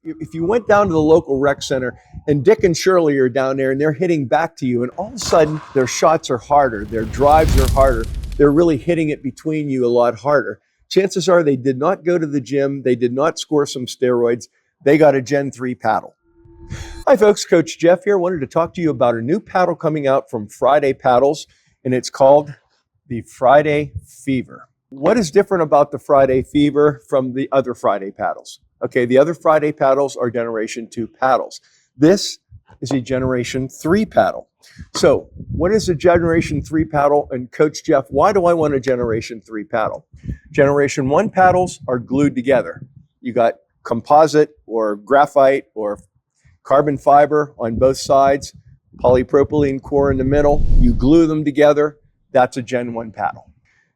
if you went down to the local rec center and Dick and Shirley are down there and they're hitting back to you, and all of a sudden their shots are harder, their drives are harder, they're really hitting it between you a lot harder. Chances are they did not go to the gym, they did not score some steroids, they got a Gen 3 paddle. Hi folks, Coach Jeff here. Wanted to talk to you about a new paddle coming out from Friday Paddles, and it's called the Friday Fever. What is different about the Friday Fever from the other Friday paddles? Okay, the other Friday paddles are Generation 2 paddles. This is a Generation 3 paddle. So what is a Generation 3 paddle? And Coach Jeff, why do I want a Generation 3 paddle? Generation 1 paddles are glued together. You got composite or graphite or carbon fiber on both sides, polypropylene core in the middle. You glue them together. That's a Gen 1 paddle.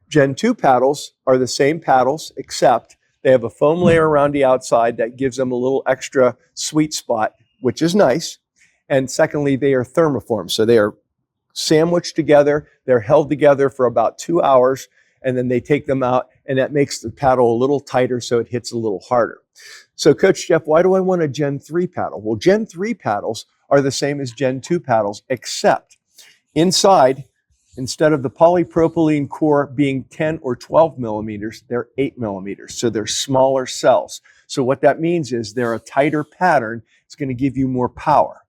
Gen 2 paddles are the same paddles, except they have a foam layer around the outside that gives them a little extra sweet spot, which is nice. And secondly, they are thermoformed. So they are sandwiched together. They're held together for about 2 hours, and then they take them out, and that makes the paddle a little tighter so it hits a little harder. So Coach Jeff, why do I want a Gen 3 paddle? Well, Gen 3 paddles are the same as Gen 2 paddles, except inside, instead of the polypropylene core being 10 or 12 millimeters, they're 8 millimeters. So they're smaller cells. So what that means is they're a tighter pattern. It's going to give you more power.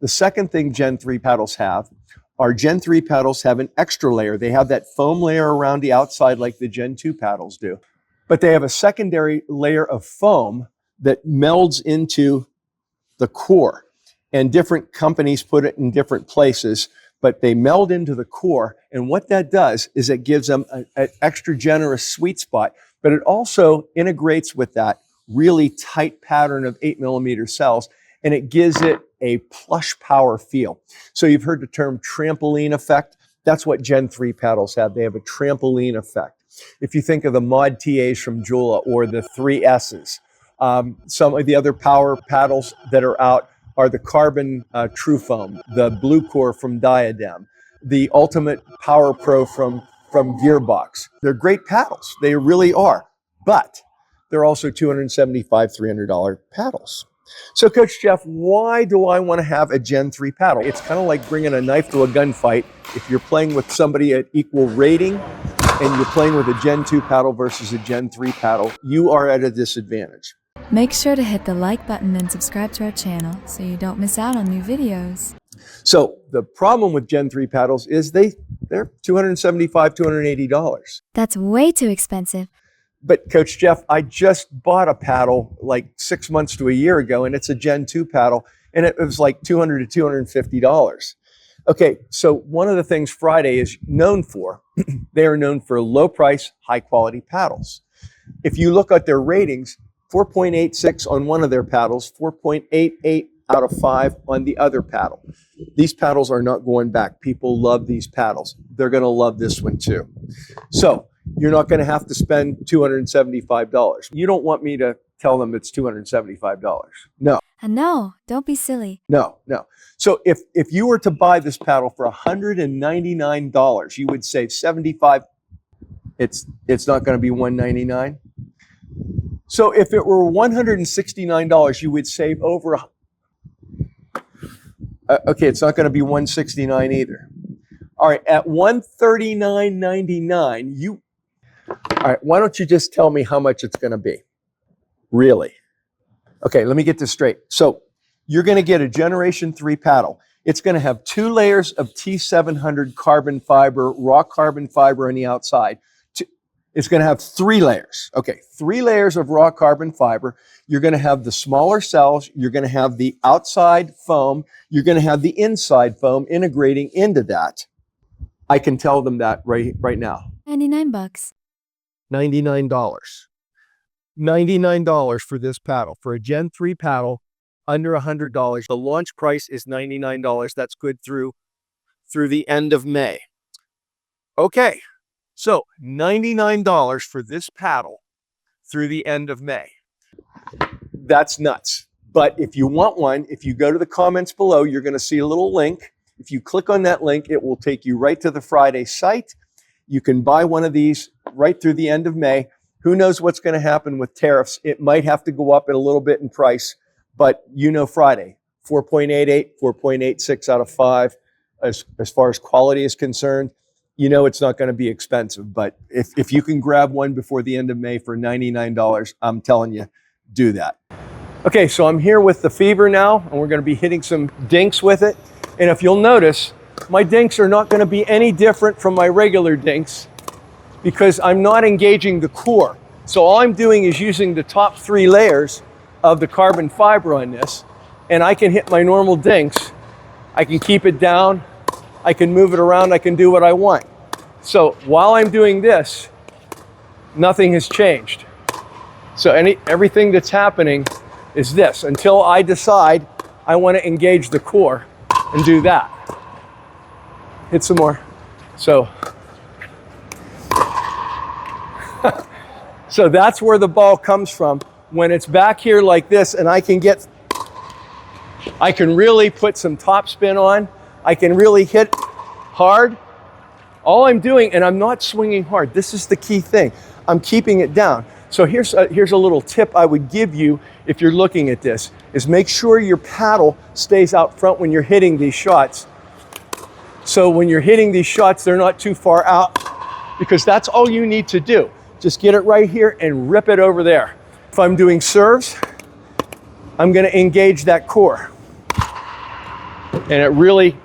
The second thing Gen 3 paddles have are Gen 3 paddles have an extra layer. They have that foam layer around the outside like the Gen 2 paddles do. But they have a secondary layer of foam that melds into the core. And different companies put it in different places, but they meld into the core. And what that does is it gives them an extra generous sweet spot, but it also integrates with that really tight pattern of 8 millimeter cells, and it gives it a plush power feel. So you've heard the term trampoline effect. That's what Gen 3 paddles have. They have a trampoline effect. If you think of the Mod TAs from Joola or the 3S's, some of the other power paddles that are out are the carbon True Foam, the Blue Core from Diadem, the Ultimate Power Pro from Gearbox. They're great paddles. They really are. But they're also $275, $300 paddles. So Coach Jeff, why do I want to have a Gen 3 paddle? It's kind of like bringing a knife to a gunfight. If you're playing with somebody at equal rating and you're playing with a Gen 2 paddle versus a Gen 3 paddle, you are at a disadvantage. Make sure to hit the like button and subscribe to our channel so you don't miss out on new videos. So the problem with Gen 3 paddles is they're $275, $280. That's way too expensive. But Coach Jeff, I just bought a paddle like 6 months to a year ago, and it's a Gen 2 paddle, and it was like $200 to $250. Okay, so one of the things Friday is known for, they are known for low price, high quality paddles. If you look at their ratings, 4.86 on one of their paddles, 4.88 out of 5 on the other paddle. These paddles are not going back. People love these paddles. They're going to love this one too. So you're not going to have to spend $275. You don't want me to tell them it's $275. No. No, don't be silly. No. So if you were to buy this paddle for $199, you would save $75. It's not going to be $199. So if it were $169, you would save over. Okay, it's not going to be $169 either. All right, at $139.99, all right, why don't you just tell me how much it's going to be? Really? Okay, let me get this straight. So you're going to get a Generation 3 paddle. It's going to have 2 layers of T700 carbon fiber, raw carbon fiber on the outside. It's going to have 3 layers. Okay, 3 layers of raw carbon fiber. You're going to have the smaller cells. You're going to have the outside foam. You're going to have the inside foam integrating into that. I can tell them that right now. $99. $99. $99 for this paddle. For a Gen 3 paddle, under $100. The launch price is $99. That's good through the end of May. Okay. So $99 for this paddle through the end of May. That's nuts. But if you want one, if you go to the comments below, you're going to see a little link. If you click on that link, it will take you right to the Friday site. You can buy one of these right through the end of May. Who knows what's going to happen with tariffs? It might have to go up a little bit in price. But you know Friday, 4.88, 4.86 out of 5. As far as quality is concerned, you know it's not going to be expensive. But if you can grab one before the end of May for $99, I'm telling you, do that. Okay, so I'm here with the Fever now, and we're going to be hitting some dinks with it. And if you'll notice, my dinks are not going to be any different from my regular dinks because I'm not engaging the core. So all I'm doing is using the top 3 layers of the carbon fiber on this, and I can hit my normal dinks. I can keep it down, I can move it around, I can do what I want. So while I'm doing this, nothing has changed. So everything that's happening is this until I decide I want to engage the core and do that. Hit some more. So so that's where the ball comes from. When it's back here like this and I can really put some top spin on, I can really hit hard. All I'm doing, and I'm not swinging hard, this is the key thing, I'm keeping it down. So here's a little tip I would give you if you're looking at this, is make sure your paddle stays out front when you're hitting these shots. So when you're hitting these shots, they're not too far out, because that's all you need to do. Just get it right here and rip it over there. If I'm doing serves, I'm going to engage that core. And it really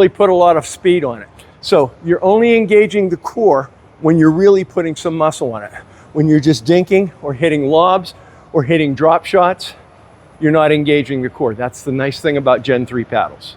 put a lot of speed on it. So you're only engaging the core when you're really putting some muscle on it. When you're just dinking or hitting lobs or hitting drop shots, you're not engaging the core. That's the nice thing about Gen 3 paddles.